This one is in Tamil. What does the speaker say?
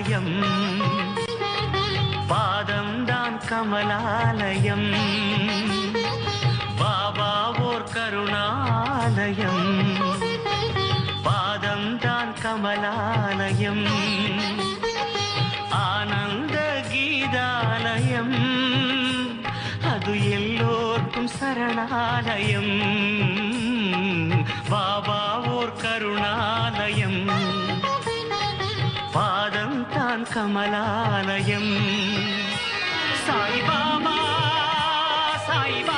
கமலாலயம் பாதம்தான் கமலாலயம் பாபா ஓர் கருணாலயம் பாதம்தான் கமலாலயம் ஆனந்த கீதாலயம் அது எல்லோர்க்கும் சரணாலயம் பாபா ஓர் கருணாலயம் பாதம் தான் கமலாலயம் சாய் பாபா சாய் பாபா